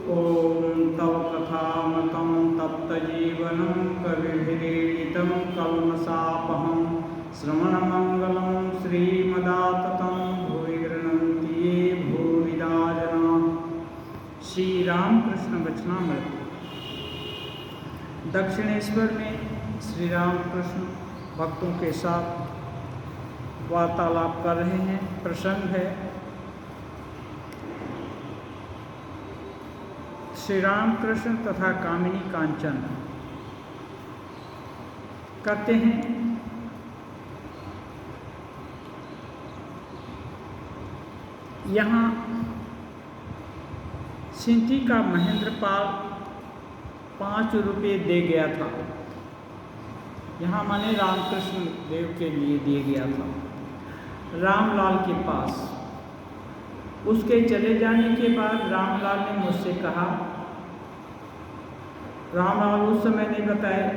ॐ तव कथामतं तप्तजीवनं कविभिरीडितं कल्मषापहं श्रवणमङ्गलं श्रीमदाततं भुवि गृह्णन्ति ये भूरिदा जनाः। श्री रामकृष्ण वचनामृत। दक्षिणेश्वर में श्री रामकृष्ण भक्तों के साथ वार्तालाप कर रहे हैं। प्रसंग है श्री रामकृष्ण तथा कामिनी कांचन। कहते हैं यहाँ सिंटी का महेंद्रपाल 5 रुपये दे गया था। यहाँ माने रामकृष्ण देव के लिए दिए गया था रामलाल के पास। उसके चले जाने के बाद रामलाल ने मुझसे कहा, रामलाल उस समय नहीं बताया,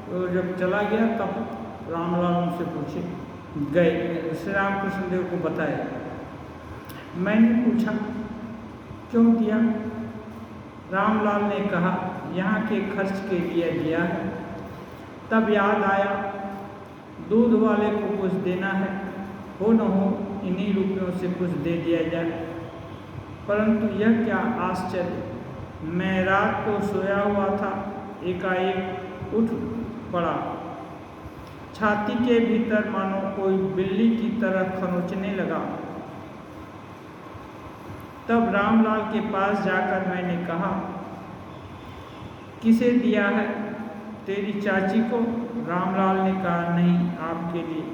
तो जब चला गया तब रामलाल उनसे पूछे गए, श्री रामकृष्ण देव को बताया। मैंने पूछा क्यों दिया? रामलाल ने कहा यहाँ के खर्च के लिए दिया है। तब याद आया दूध वाले को कुछ देना है, हो न हो इन्हीं रुपयों से कुछ दे दिया जाए। परंतु यह क्या आश्चर्य, मैं रात को सोया हुआ था, एकाएक उठ पड़ा। छाती के भीतर मानो कोई बिल्ली की तरह खरोंचने लगा। तब रामलाल के पास जाकर मैंने कहा, किसे दिया है? तेरी चाची को? रामलाल ने कहा, नहीं, आपके लिए।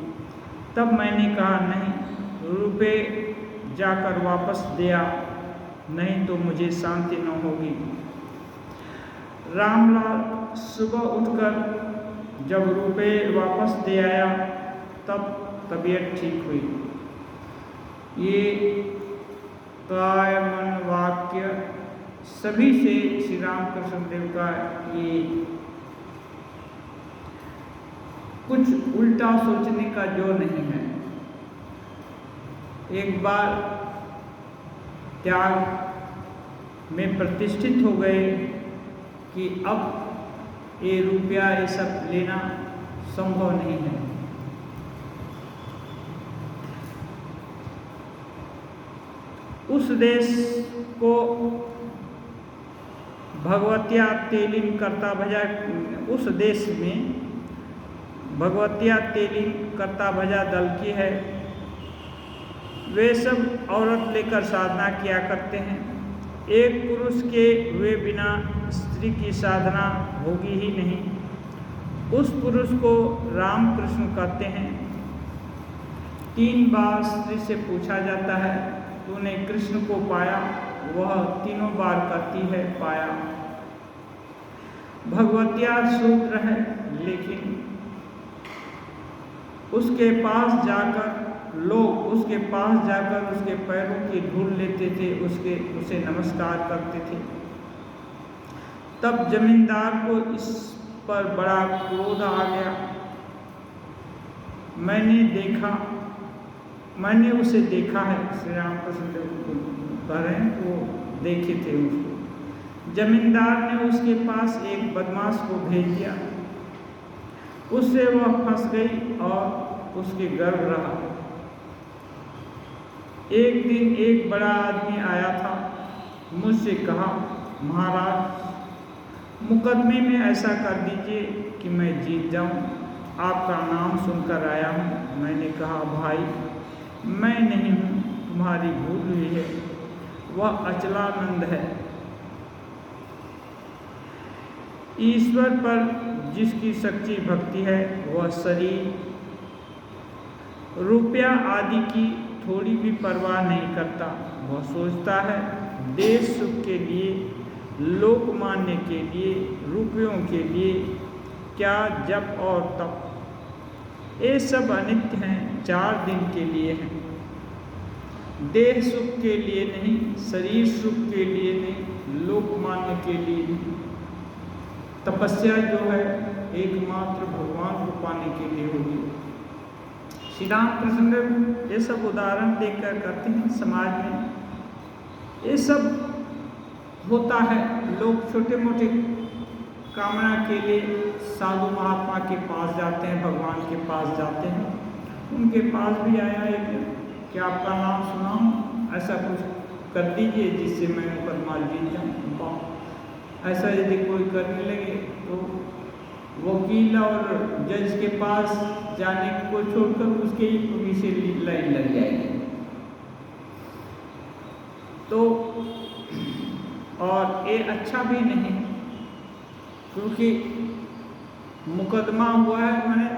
तब मैंने कहा, नहीं, रुपए जाकर वापस दिया, नहीं तो मुझे शांति न होगी। रामलाल सुबह उठकर जब रुपए वापस दे आया तब तबीयत ठीक हुई। ये काय मन वाक्य सभी से श्री रामकृष्ण देव का ये कुछ उल्टा सोचने का जो नहीं है। एक बार त्याग में प्रतिष्ठित हो गए कि अब ये रुपया ये सब लेना संभव नहीं है। उस देश को भगवतिया तेलिन करता भजा, उस देश में भगवतिया तेलिन करता भजा दल की है। वे सब औरत लेकर साधना किया करते हैं। एक पुरुष के हुए बिना स्त्री की साधना होगी ही नहीं। उस पुरुष को रामकृष्ण कहते हैं। 3 बार स्त्री से पूछा जाता है, तूने कृष्ण को पाया? वह 3 बार कहती है, पाया। भगवतिया शूद्र है, लेकिन उसके पास जाकर लोग उसके पैरों की धूल लेते थे, उसे नमस्कार करते थे। तब जमींदार को इस पर बड़ा क्रोध आ गया। मैंने उसे देखा है, श्री रामकृष्ण देव कह रहे हैं, वो देखे थे उसको। जमींदार ने उसके पास एक बदमाश को भेज दिया। उससे वह फंस गई और उसके गर्भ रहा। एक दिन एक बड़ा आदमी आया था, मुझसे कहा, महाराज, मुकदमे में ऐसा कर दीजिए कि मैं जीत जाऊं। आपका नाम सुनकर आया हूं। मैंने कहा, भाई, मैं नहीं हूं, तुम्हारी भूल हुई है। वह अचलानंद है। ईश्वर पर जिसकी सच्ची भक्ति है, वह शरीर, रुपया आदि की थोड़ी भी परवाह नहीं करता। वह सोचता है देश सुख के लिए, लोकमान्य के लिए, रुपयों के लिए क्या जप और तप, ये सब अनित्य हैं, 4 दिन के लिए हैं। देह सुख के लिए नहीं, शरीर सुख के लिए नहीं, लोकमान्य के लिए नहीं। तपस्या जो है एकमात्र भगवान को पाने के लिए होगी। श्री रामकृष्ण देव ये सब उदाहरण देकर करते हैं समाज में। ये सब होता है, लोग छोटे मोटे कामना के लिए साधु महात्मा के पास जाते हैं, भगवान के पास जाते हैं। उनके पास भी आया एक कि आपका नाम सुना हूँ, ऐसा कुछ कर दीजिए जिससे मैं मुकदमा जीत जाऊँ। ऐसा यदि कोई करने लगे तो वकील और जज के पास जाने को छोड़कर उसके ही पीछे लाइन लग जाएगी। तो और ये अच्छा भी नहीं, क्योंकि मुकदमा हुआ है माने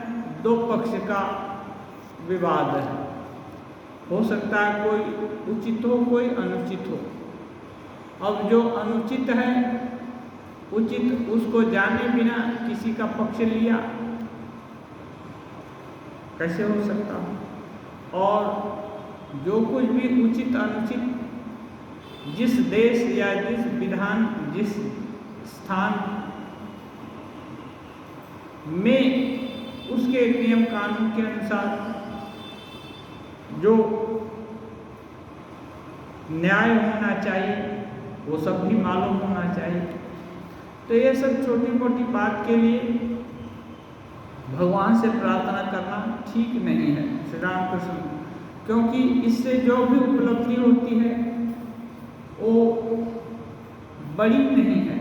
दो पक्ष का विवाद है। हो सकता है कोई उचित हो, कोई अनुचित हो। अब जो अनुचित है, उचित उसको जाने बिना किसी का पक्ष लिया, कैसे हो सकता? और जो कुछ भी उचित अनुचित जिस देश या जिस विधान, जिस स्थान में उसके नियम कानून के अनुसार जो न्याय होना चाहिए वो सब भी मालूम होना चाहिए। तो ये सब छोटी मोटी बात के लिए भगवान से प्रार्थना करना ठीक नहीं है श्री रामकृष्ण, क्योंकि इससे जो भी उपलब्धि होती है वो बड़ी नहीं है,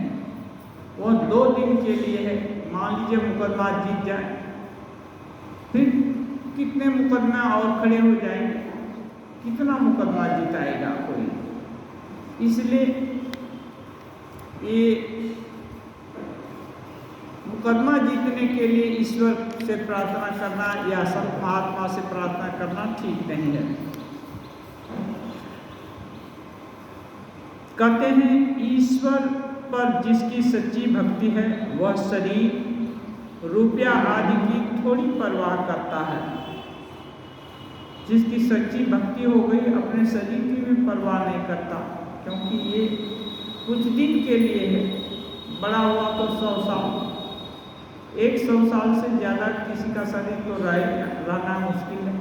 वो 2 दिन के लिए है। मान लीजिए मुकदमा जीत जाए, फिर कितने मुकदमा और खड़े हो जाएंगे, कितना मुकदमा जिताएगा कोई। इसलिए ये मुकदमा जीतने के लिए ईश्वर से प्रार्थना करना या संत महात्मा से प्रार्थना करना ठीक नहीं है। कहते हैं ईश्वर पर जिसकी सच्ची भक्ति है वह शरीर, रुपया आदि की थोड़ी परवाह करता है। जिसकी सच्ची भक्ति हो गई अपने शरीर की भी परवाह नहीं करता, क्योंकि ये कुछ दिन के लिए है। बड़ा हुआ तो 100 साल, 100 साल से ज़्यादा किसी का शरीर तो रहना मुश्किल है।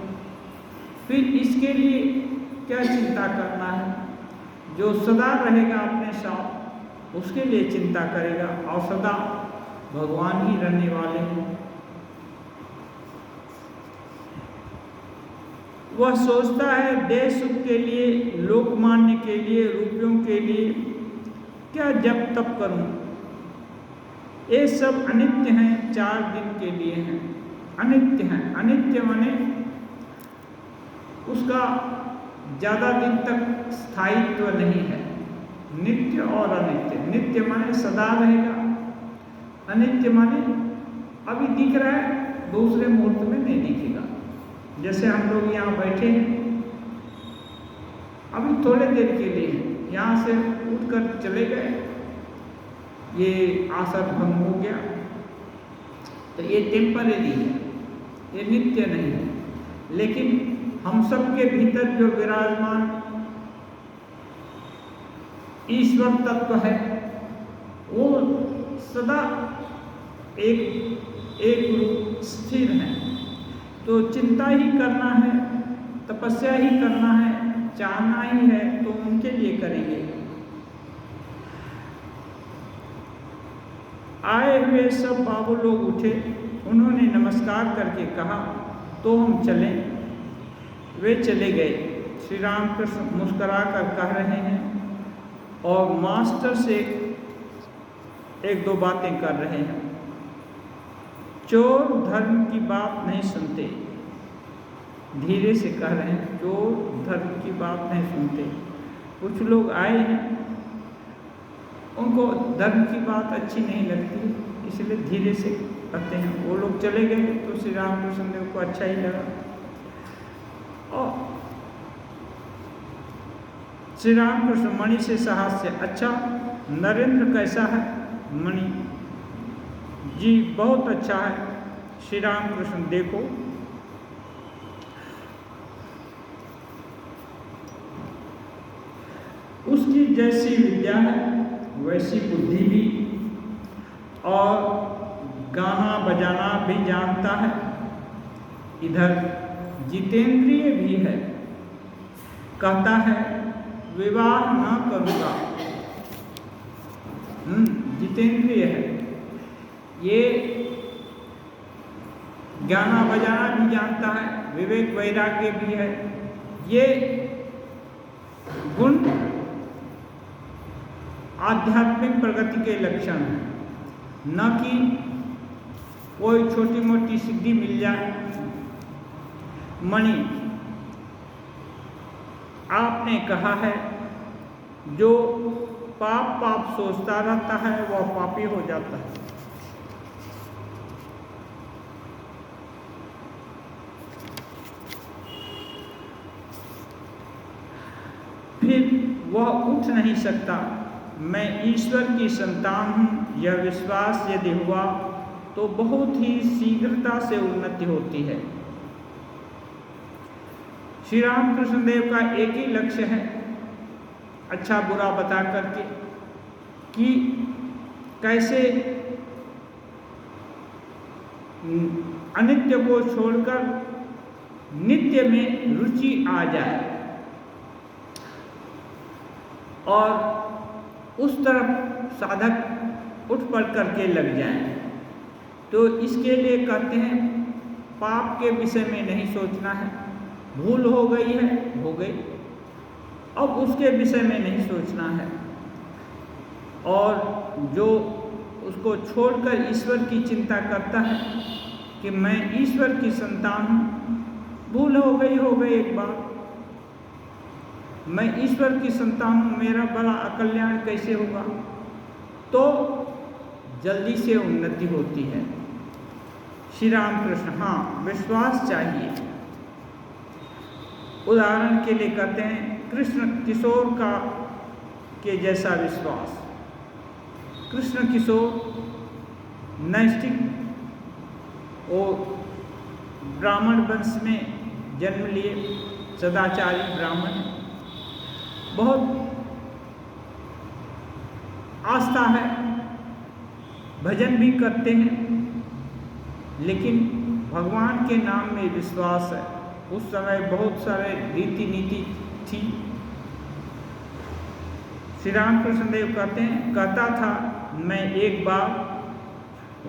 फिर इसके लिए क्या चिंता करना है? जो सदा रहेगा अपने साथ उसके लिए चिंता करेगा, और सदा भगवान ही रहने वाले हैं। वह सोचता है देश सुख के लिए, लोकमान्य के लिए, रुपयों के लिए क्या जब तब करूं। ये सब अनित्य हैं, 4 दिन के लिए हैं, अनित्य हैं। अनित्य माने उसका ज़्यादा दिन तक स्थायित्व नहीं है। नित्य और अनित्य, नित्य माने सदा रहेगा, अनित्य माने अभी दिख रहा है, दूसरे मुहूर्त में नहीं दिखेगा। जैसे हम लोग यहाँ बैठे हैं, अभी थोड़े देर के लिए यहाँ से उठकर चले गए, ये आसन भंग हो गया, तो ये टेम्परेरी है, ये नित्य नहीं है। लेकिन हम सब के भीतर जो विराजमान ईश्वर तत्व है वो सदा एक रूप स्थिर है। तो चिंता ही करना है, तपस्या ही करना है, चाहना ही है तो उनके लिए करेंगे। आए हुए सब बाबू लोग उठे, उन्होंने नमस्कार करके कहा तो हम चलें। वे चले गए। श्री रामकृष्ण मुस्कुरा कर कह रहे हैं और मास्टर से 1-2 बातें कर रहे हैं। चोर धर्म की बात नहीं सुनते, धीरे से कह रहे हैं, चोर धर्म की बात नहीं सुनते। कुछ लोग आए हैं, उनको धर्म की बात अच्छी नहीं लगती, इसलिए धीरे से कहते हैं। वो लोग चले गए तो श्री रामकृष्ण देव को अच्छा ही लगा। और श्री रामकृष्ण मणि से साहस्य, अच्छा नरेंद्र कैसा है? मणि जी बहुत अच्छा है। श्री रामकृष्ण देखो उसकी जैसी विद्या है वैसी बुद्धि भी, और गाना बजाना भी जानता है, इधर जितेंद्रिय भी है। कहता है विवाह न करूँगा, जितेंद्रिय है, ये गाना बजाना भी जानता है, विवेक वैराग्य भी है। ये गुण आध्यात्मिक प्रगति के लक्षण हैं, न कि कोई छोटी मोटी सिद्धि मिल जाए। मणि, आपने कहा है जो पाप पाप सोचता रहता है वह पापी हो जाता है। फिर वह उठ नहीं सकता। मैं ईश्वर की संतान हूँ, यह विश्वास यदि हुआ तो बहुत ही शीघ्रता से उन्नति होती है। श्री रामकृष्ण देव का एक ही लक्ष्य है, अच्छा बुरा बता करके, कि कैसे अनित्य को छोड़कर नित्य में रुचि आ जाए और उस तरफ साधक उठ पड़ करके लग जाए। तो इसके लिए कहते हैं पाप के विषय में नहीं सोचना है, भूल हो गई है हो गई, अब उसके विषय में नहीं सोचना है, और जो उसको छोड़कर ईश्वर की चिंता करता है कि मैं ईश्वर की संतान हूँ, भूल हो गई एक बार, मैं ईश्वर की संतान हूँ, मेरा बड़ा अकल्याण कैसे होगा, तो जल्दी से उन्नति होती है। श्री रामकृष्ण, हाँ विश्वास चाहिए। उदाहरण के लिए कहते हैं कृष्ण किशोर का के जैसा विश्वास। कृष्ण किशोर नैष्ठिक और ब्राह्मण वंश में जन्म लिए, सदाचारी ब्राह्मण, बहुत आस्था है, भजन भी करते हैं, लेकिन भगवान के नाम में विश्वास है। उस समय बहुत सारे रीति नीति थी। श्री रामकृष्ण देव कहता था मैं एक बार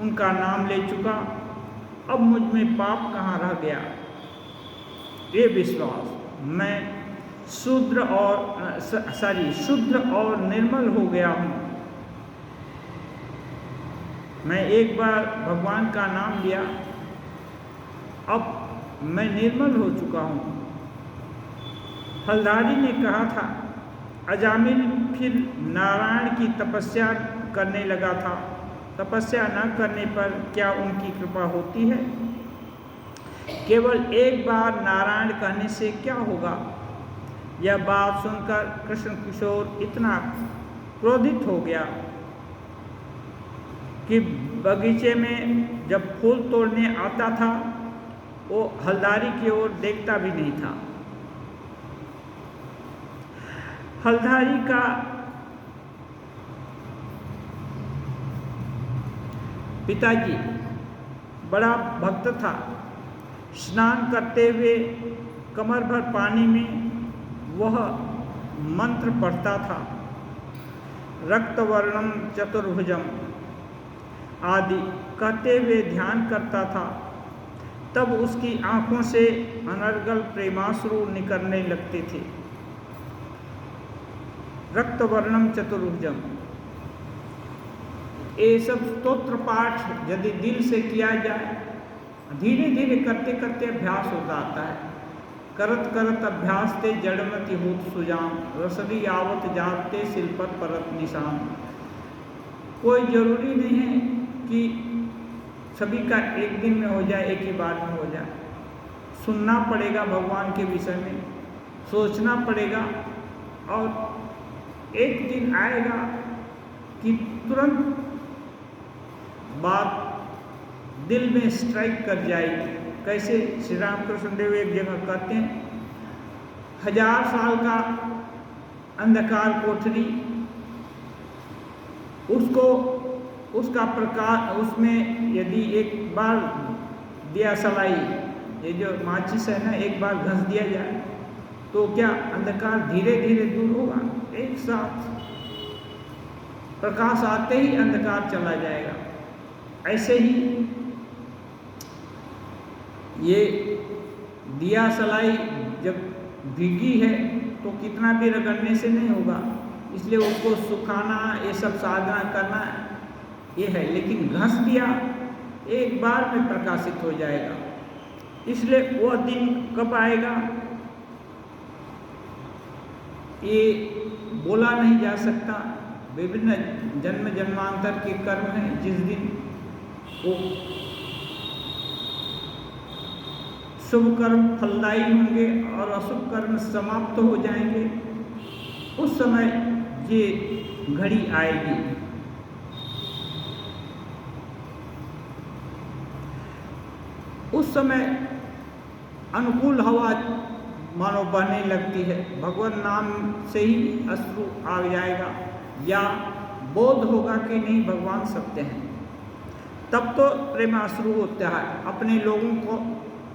उनका नाम ले चुका, अब मुझ में पाप कहाँ रह गया। ये विश्वास, मैं शुद्ध और निर्मल हो गया हूँ। मैं एक बार भगवान का नाम लिया, अब मैं निर्मल हो चुका हूँ। हलधारी ने कहा था अजामिल फिर नारायण की तपस्या करने लगा था, तपस्या न करने पर क्या उनकी कृपा होती है? केवल एक बार नारायण कहने से क्या होगा? यह बात सुनकर कृष्ण किशोर इतना क्रोधित हो गया कि बगीचे में जब फूल तोड़ने आता था वो हलधारी की ओर देखता भी नहीं था। हलधारी का पिताजी बड़ा भक्त था। स्नान करते हुए कमर भर पानी में वह मंत्र पढ़ता था, रक्तवर्णम चतुर्भुजम आदि कहते हुए ध्यान करता था। तब उसकी आंखों से अनर्गल प्रेमाश्रु निकलने लगते थे। रक्तवर्णम चतुर्भुजम, ये सब स्तोत्र पाठ यदि दिल से किया जाए, धीरे धीरे करते करते अभ्यास होता आता है। करत करत अभ्यास ते जड़मति होत सुजान, रसदी आवत जाते शिल्पत परत निशान। कोई जरूरी नहीं है कि सभी का एक दिन में हो जाए, एक ही बार में हो जाए। सुनना पड़ेगा भगवान के विषय में, सोचना पड़ेगा, और एक दिन आएगा कि तुरंत बात दिल में स्ट्राइक कर जाएगी। कैसे? श्री रामकृष्ण देव एक जगह कहते हैं 1000 साल का अंधकार कोठरी, उसका प्रकाश, उसमें यदि एक बार दिया सलाई, ये जो माचिस है ना, एक बार घस दिया जाए तो क्या अंधकार धीरे धीरे दूर होगा? एक साथ प्रकाश आते ही अंधकार चला जाएगा। ऐसे ही ये दिया सलाई जब भीगी है तो कितना भी रगड़ने से नहीं होगा, इसलिए उसको सुखाना, ये सब साधना करना ये है। लेकिन घस दिया एक बार में प्रकाशित हो जाएगा। इसलिए वह दिन कब आएगा ये बोला नहीं जा सकता। विभिन्न जन्म जन्मांतर के कर्म हैं, जिस दिन वो शुभ कर्म फलदायी होंगे और अशुभ कर्म समाप्त हो जाएंगे, उस समय ये घड़ी आएगी। उस समय अनुकूल हवा मानो बहने लगती है, भगवान नाम से ही अश्रु आ जाएगा, या बोध होगा कि नहीं भगवान सत्य हैं। तब तो प्रेमाश्रु होता है। अपने लोगों को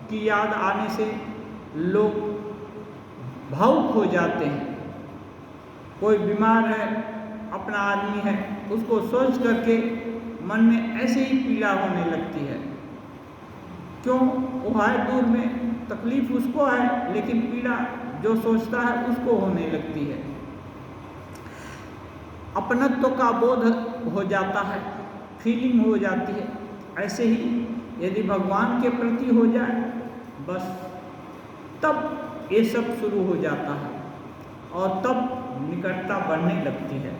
की याद आने से लोग भावुक हो जाते हैं। कोई बीमार है, अपना आदमी है, उसको सोच करके मन में ऐसे ही पीड़ा होने लगती है। क्यों? वो है दूर में, तकलीफ उसको है, लेकिन पीड़ा जो सोचता है उसको होने लगती है। अपनत्व का बोध हो जाता है, फीलिंग हो जाती है। ऐसे ही यदि भगवान के प्रति हो जाए बस, तब ये सब शुरू हो जाता है और तब निकटता बढ़ने लगती है।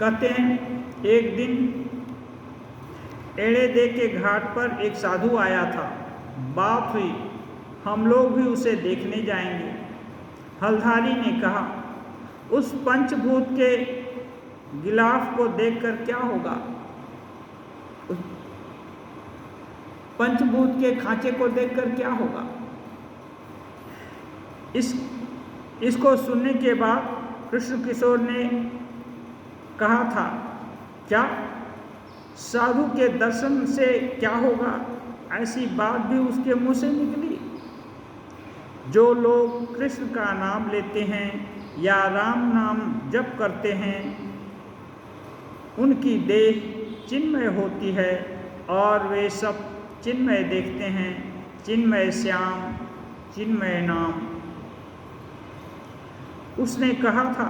कहते हैं एक दिन एड़ेदे के घाट पर एक साधु आया था। बात हुई हम लोग भी उसे देखने जाएंगे। हलधारी ने कहा उस पंचभूत के गिलाफ को देखकर क्या होगा? पंचभूत के खांचे को देखकर क्या होगा? इसको सुनने के बाद कृष्ण किशोर ने कहा था, क्या साधु के दर्शन से क्या होगा? ऐसी बात भी उसके मुंह से निकली। जो लोग कृष्ण का नाम लेते हैं या राम नाम जप करते हैं, उनकी देह चिन्मय होती है और वे सब चिन्मय देखते हैं। चिन्मय श्याम, चिन्मय नाम। उसने कहा था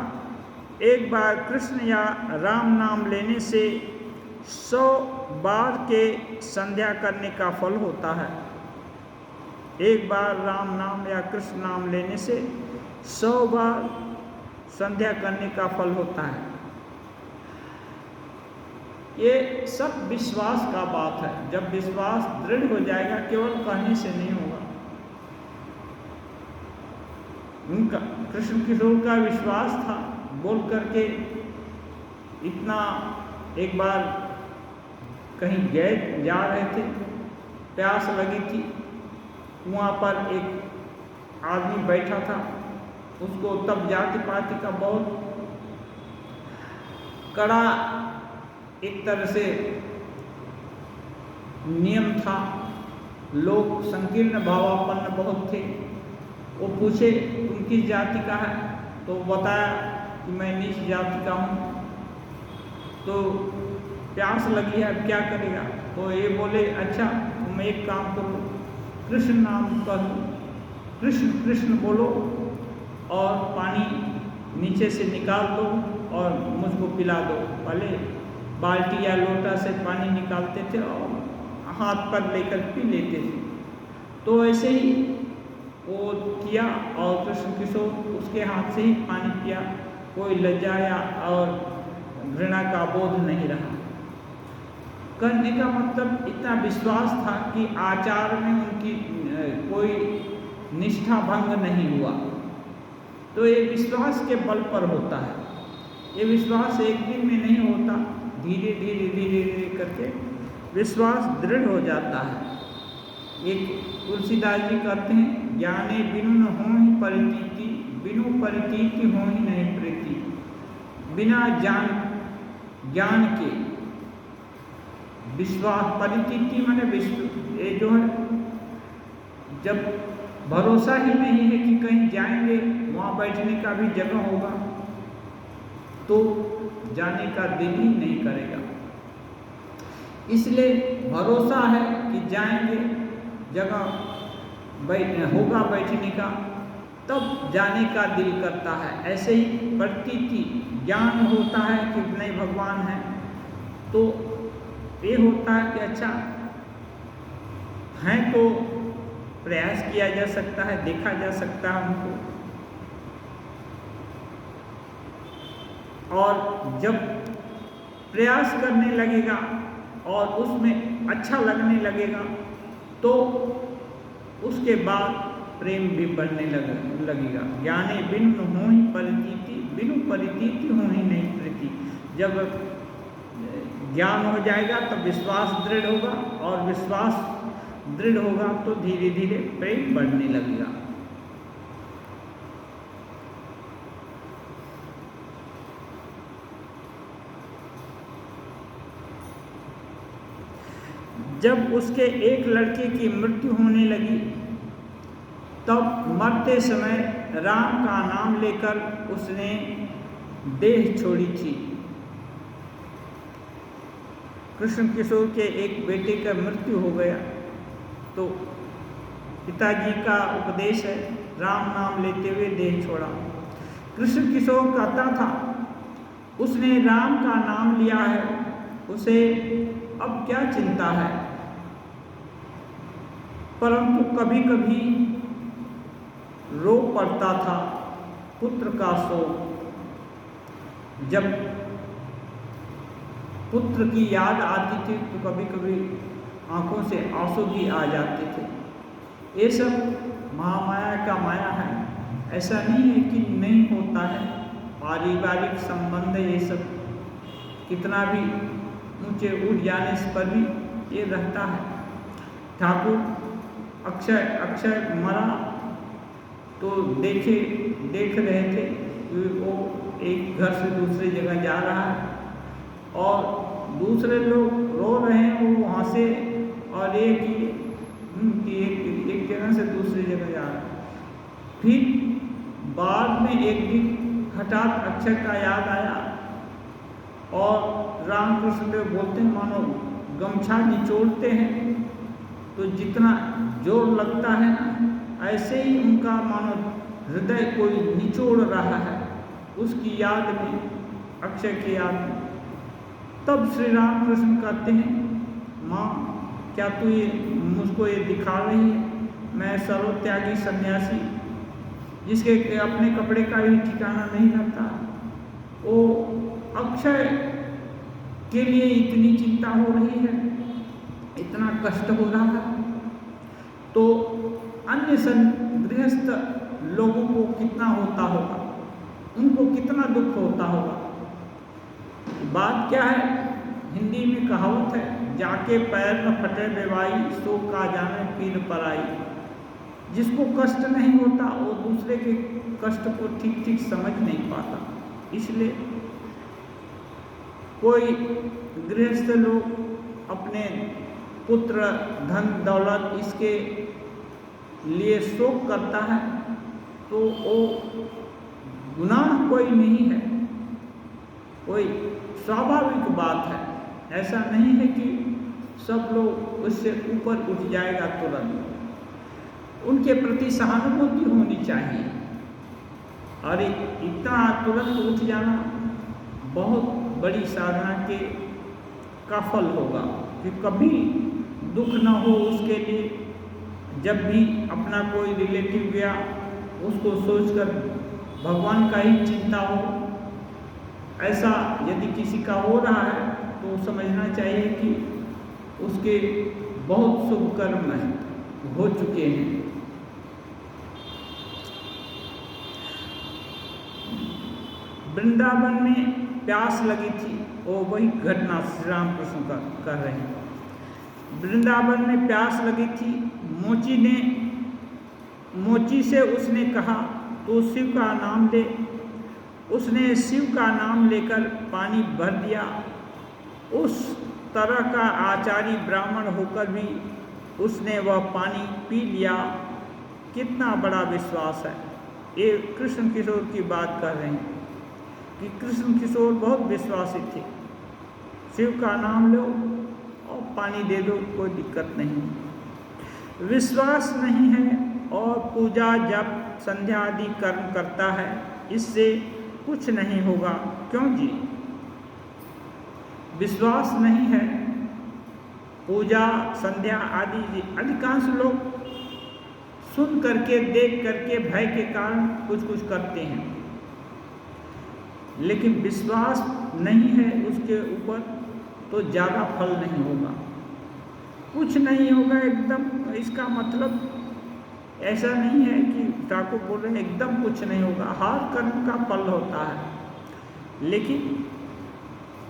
एक बार कृष्ण या राम नाम लेने से 100 बार के संध्या करने का फल होता है। एक बार राम नाम या कृष्ण नाम लेने से 100 बार संध्या करने का फल होता है। ये सब विश्वास का बात है। जब विश्वास दृढ़ हो जाएगा, केवल कहने से नहीं होगा। उनका कृष्ण किशोर का विश्वास था, बोल करके इतना। एक बार कहीं गए, जा रहे थे, प्यास लगी थी, वहाँ पर एक आदमी बैठा था। उसको तब जाति पाति का बहुत कड़ा एक तरह से नियम था। लोग संकीर्ण भावापन्न बहुत थे। वो पूछे तुम किस जाति का है? तो बताया कि मैं नीच जाति का हूँ। तो प्यास लगी है, अब क्या करेगा? तो ये बोले अच्छा तुम एक काम करो, कृष्ण नाम कहो, कृष्ण कृष्ण बोलो और पानी नीचे से निकाल दो और मुझको पिला दो। पहले बाल्टी या लोटा से पानी निकालते थे और हाथ पर लेकर पी लेते थे। तो ऐसे ही वो किया और कृष्ण किशोर उसके हाथ से ही पानी पिया। कोई लज्जा या और घृणा का बोध नहीं रहा। कहने का मतलब इतना विश्वास था कि आचार में उनकी कोई निष्ठा भंग नहीं हुआ। तो ये विश्वास के बल पर होता है। ये विश्वास एक दिन में नहीं होता, धीरे धीरे धीरे धीरे करके विश्वास दृढ़ हो जाता है। एक तुलसीदास जी कहते हैं ज्ञाने बिनु न होहि परितीति, बिनु परितीति होहि नहीं प्रीति। बिना ज्ञान के विश्वास, परितीति माने विश्व, ये जो है जब भरोसा ही नहीं है कि कहीं जाएंगे वहाँ बैठने का भी जगह होगा, तो जाने का दिल ही नहीं करेगा। इसलिए भरोसा है कि जाएंगे, जगह होगा बैठने का, तब जाने का दिल करता है। ऐसे ही प्रतीति ज्ञान होता है कि नहीं भगवान है, तो ये होता है कि अच्छा हैं तो प्रयास किया जा सकता है, देखा जा सकता है उनको। और जब प्रयास करने लगेगा और उसमें अच्छा लगने लगेगा तो उसके बाद प्रेम भी बढ़ने लगेगा। ज्ञाने बिनु होहि परितीति, बिनु परितीति होहि नहीं प्रीति। जब ज्ञान हो जाएगा तो विश्वास दृढ़ होगा, और विश्वास दृढ़ होगा तो धीरे धीरे प्रेम बढ़ने लगेगा। जब उसके एक लड़के की मृत्यु होने लगी तब मरते समय राम का नाम लेकर उसने देह छोड़ी थी। कृष्ण किशोर के एक बेटे का मृत्यु हो गया तो पिताजी का उपदेश है, राम नाम लेते हुए देह छोड़ा। कृष्ण किशोर कहता था उसने राम का नाम लिया है, उसे अब क्या चिंता है। परंतु कभी कभी रो पड़ता था पुत्र का शोक। जब पुत्र की याद आती थी तो कभी कभी आंखों से आंसू भी आ जाते थे। ये सब महामाया का माया है, ऐसा नहीं है कि नहीं होता है। पारिवारिक संबंध ये सब कितना भी ऊंचे उठ जाने पर भी ये रहता है। ठाकुर अक्षय मरा तो देख रहे थे कि वो एक घर से दूसरी जगह जा रहा है और दूसरे लोग रो रहे हैं, वो वहाँ से और एक जगह से दूसरी जगह जा रहा है। फिर बाद में एक दिन हठात अक्षय का याद आया और रामकृष्ण देव बोलते हैं मानो गमछा निचोड़ते हैं तो जितना जोर लगता है ना, ऐसे ही उनका मानो हृदय कोई निचोड़ रहा है उसकी याद में, अक्षय की याद में। तब श्री रामकृष्ण कहते हैं, माँ क्या तू ये मुझको ये दिखा रही है? मैं सर्वत्यागी सन्यासी जिसके अपने कपड़े का भी ठिकाना नहीं रहता, वो अक्षय के लिए इतनी चिंता हो रही है, इतना कष्ट हो रहा है, तो अन्य गृहस्थ लोगों को कितना होता होगा, उनको कितना दुख होता होगा। बात क्या है, हिंदी में कहावत है, जाके पैर न फटे बेवाई सो का जाने पीर पराई। जिसको कष्ट नहीं होता वो दूसरे के कष्ट को ठीक ठीक समझ नहीं पाता। इसलिए कोई गृहस्थ लोग अपने पुत्र धन दौलत इसके लिए शोक करता है तो वो गुनाह कोई नहीं है, कोई स्वाभाविक बात है। ऐसा नहीं है कि सब लोग उससे ऊपर उठ जाएगा तुरंत, उनके प्रति सहानुभूति होनी चाहिए। और इतना तुरंत उठ जाना बहुत बड़ी साधना के का फल होगा कि कभी दुख न हो उसके लिए। जब भी अपना कोई रिलेटिव गया उसको सोचकर भगवान का ही चिंता हो। ऐसा यदि किसी का हो रहा है तो समझना चाहिए कि उसके बहुत शुभ कर्म हो चुके हैं। वृंदावन में प्यास लगी थी, वो वही घटना श्री रामकृष्ण का कर रहे हैं। वृंदावन में प्यास लगी थी, मोची से उसने कहा तो शिव का नाम ले। उसने शिव का नाम लेकर पानी भर दिया। उस तरह का आचारी ब्राह्मण होकर भी उसने वह पानी पी लिया। कितना बड़ा विश्वास है। ये कृष्ण किशोर की बात कर रहे हैं। कि कृष्ण किशोर बहुत विश्वासी थे, शिव का नाम लो और पानी दे दो, कोई दिक्कत नहीं। विश्वास नहीं है और पूजा जप संध्या आदि कर्म करता है, इससे कुछ नहीं होगा। क्यों जी? विश्वास नहीं है, पूजा संध्या आदि अधिकांश लोग सुन करके देख करके भय के कारण कुछ कुछ करते हैं, लेकिन विश्वास नहीं है उसके ऊपर तो ज़्यादा फल नहीं होगा, कुछ नहीं होगा एकदम। इसका मतलब ऐसा नहीं है कि ठाकुर बोल रहे हैं एकदम कुछ नहीं होगा, हर कर्म का फल होता है, लेकिन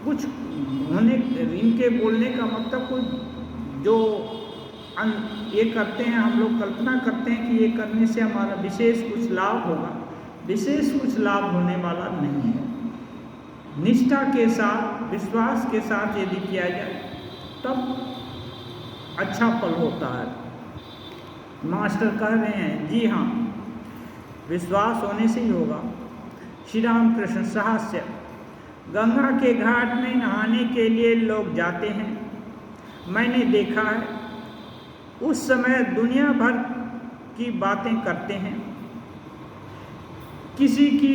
कुछ होने, इनके बोलने का मतलब कुछ जो ये करते हैं, हम लोग कल्पना करते हैं कि ये करने से हमारा विशेष कुछ लाभ होगा, विशेष कुछ लाभ होने वाला नहीं है। निष्ठा के साथ, विश्वास के साथ यदि किया जाए तब अच्छा फल होता है। मास्टर कह रहे हैं, जी हाँ, विश्वास होने से ही होगा। श्री राम कृष्ण साहस्य, गंगा के घाट में नहाने के लिए लोग जाते हैं, मैंने देखा है, उस समय दुनिया भर की बातें करते हैं। किसी की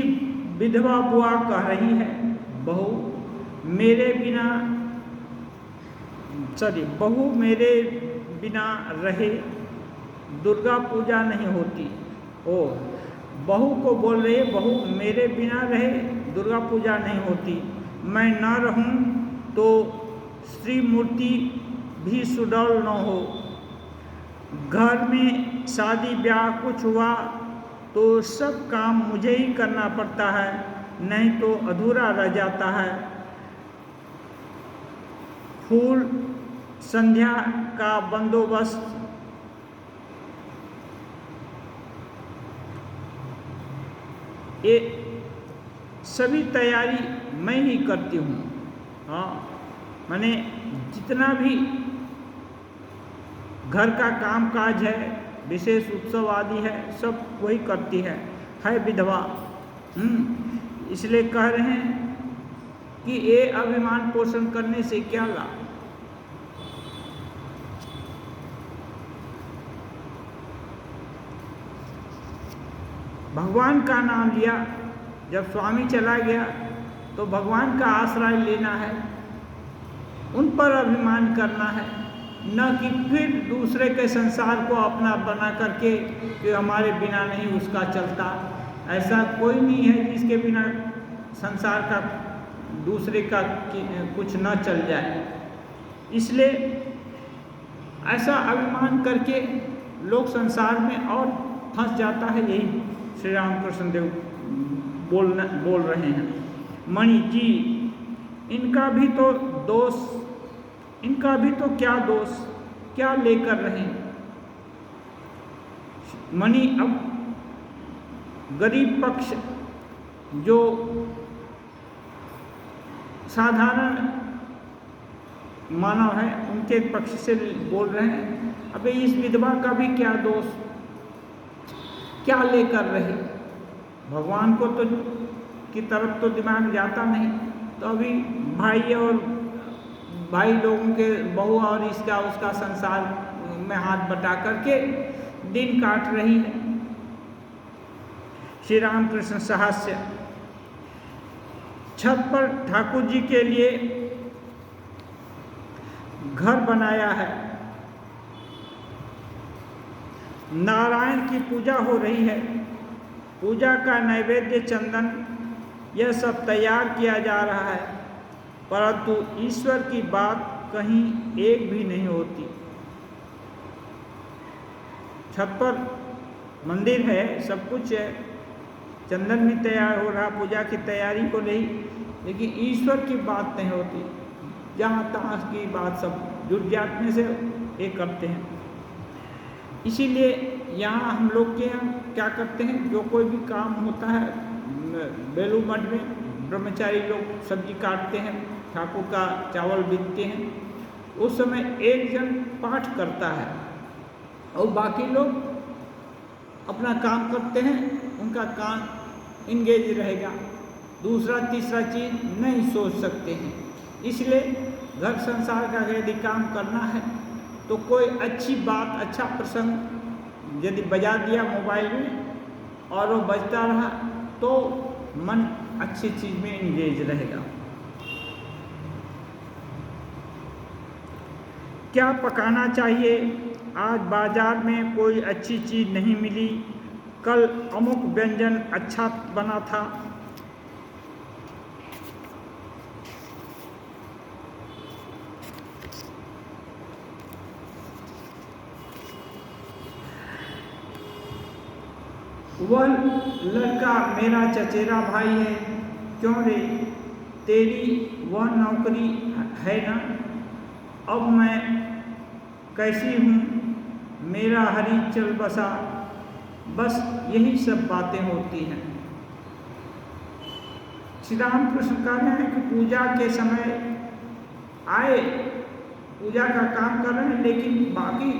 विधवा बुआ कह रही है, बहू मेरे बिना रहे दुर्गा पूजा नहीं होती। ओ, बहू को बोल रही है, बहू मेरे बिना रहे दुर्गा पूजा नहीं होती, मैं न रहूं तो श्री मूर्ति भी सुडौल न हो। घर में शादी ब्याह कुछ हुआ तो सब काम मुझे ही करना पड़ता है, नहीं तो अधूरा रह जाता है। फूल संध्या का बंदोबस्त ये सभी तैयारी मैं ही करती हूँ। हाँ, मैंने जितना भी घर का काम काज है, विशेष उत्सव आदि है, सब वही करती है विधवा। इसलिए कह रहे हैं कि ये अभिमान पोषण करने से क्या लाभ। भगवान का नाम लिया, जब स्वामी चला गया तो भगवान का आश्रय लेना है, उन पर अभिमान करना है, न कि फिर दूसरे के संसार को अपना बना करके कि हमारे बिना नहीं उसका चलता। ऐसा कोई नहीं है जिसके बिना संसार का दूसरे का कुछ न चल जाए। इसलिए ऐसा अभिमान करके लोग संसार में और फंस जाता है। यही श्री रामकृष्ण देव बोल रहे हैं। मणि जी, इनका भी तो क्या दोष, क्या लेकर रहे। मणि, अब गरीब पक्ष जो साधारण मानव है उनके पक्ष से बोल रहे हैं। अबे इस विधवा का भी क्या दोष, क्या लेकर रहे। भगवान को तो की तरफ तो दिमाग जाता नहीं, तो अभी भाई लोगों के बहू और इसका उसका संसार में हाथ बटा करके दिन काट रही है। श्री रामकृष्ण साहस्य, छत पर ठाकुर जी के लिए घर बनाया है, नारायण की पूजा हो रही है, पूजा का नैवेद्य चंदन यह सब तैयार किया जा रहा है, परंतु ईश्वर की बात कहीं एक भी नहीं होती। छत पर मंदिर है, सब कुछ है, चंदन भी तैयार हो रहा, पूजा की तैयारी को नहीं, लेकिन ईश्वर की बात नहीं होती। जहाँ तहाँ की बात सब जुट जाने से ये करते हैं। इसीलिए यहाँ हम लोग के यहाँ क्या करते हैं, जो कोई भी काम होता है बेलू मठ में ब्रह्मचारी लोग सब्जी काटते हैं, ठाकुर का चावल बीतते हैं, उस समय एक जन पाठ करता है और बाकी लोग अपना काम करते हैं, उनका काम इंगेज रहेगा। दूसरा तीसरा चीज़ नहीं सोच सकते हैं। इसलिए घर संसार का यदि काम करना है तो कोई अच्छी बात, अच्छा प्रसंग यदि बजा दिया मोबाइल में और वो बजता रहा तो मन अच्छी चीज़ में इंगेज रहेगा। क्या पकाना चाहिए? आज बाजार में कोई अच्छी चीज़ नहीं मिली, कल अमुक व्यंजन अच्छा बना था। वह लड़का मेरा चचेरा भाई है। क्यों रे, तेरी वह नौकरी है ना? अब मैं कैसी हूँ, मेरा हरी चल बसा, बस यही सब बातें होती हैं। श्री राम कृष्ण कहते हैं कि पूजा के समय आए, पूजा का काम कर रहे हैं, लेकिन बाकी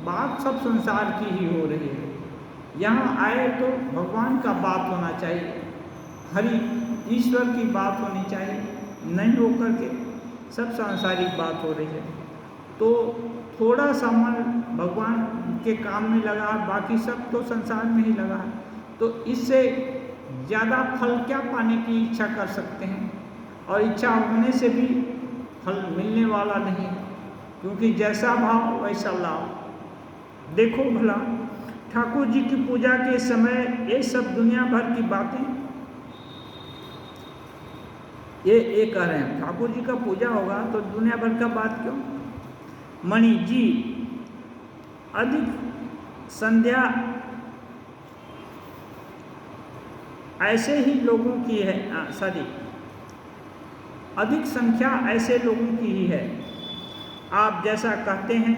बात सब संसार की ही हो रही है। यहाँ आए तो भगवान का बात होना चाहिए, हरि ईश्वर की बात होनी चाहिए, नहीं होकर के सब सांसारिक बात हो रही है। तो थोड़ा सा मन भगवान के काम में लगा, बाकी सब तो संसार में ही लगा है। तो इससे ज़्यादा फल क्या पाने की इच्छा कर सकते हैं? और इच्छा होने से भी फल मिलने वाला नहीं है, क्योंकि जैसा भाव वैसा लाभ। देखो भला, ठाकुर जी की पूजा के समय ये सब दुनिया भर की बातें ये कह रहे हैं, ठाकुर जी का पूजा होगा तो दुनिया भर का बात क्यों? मणि जी, अधिक संध्या ऐसे ही लोगों की है, अधिक संख्या ऐसे लोगों की ही है। आप जैसा कहते हैं,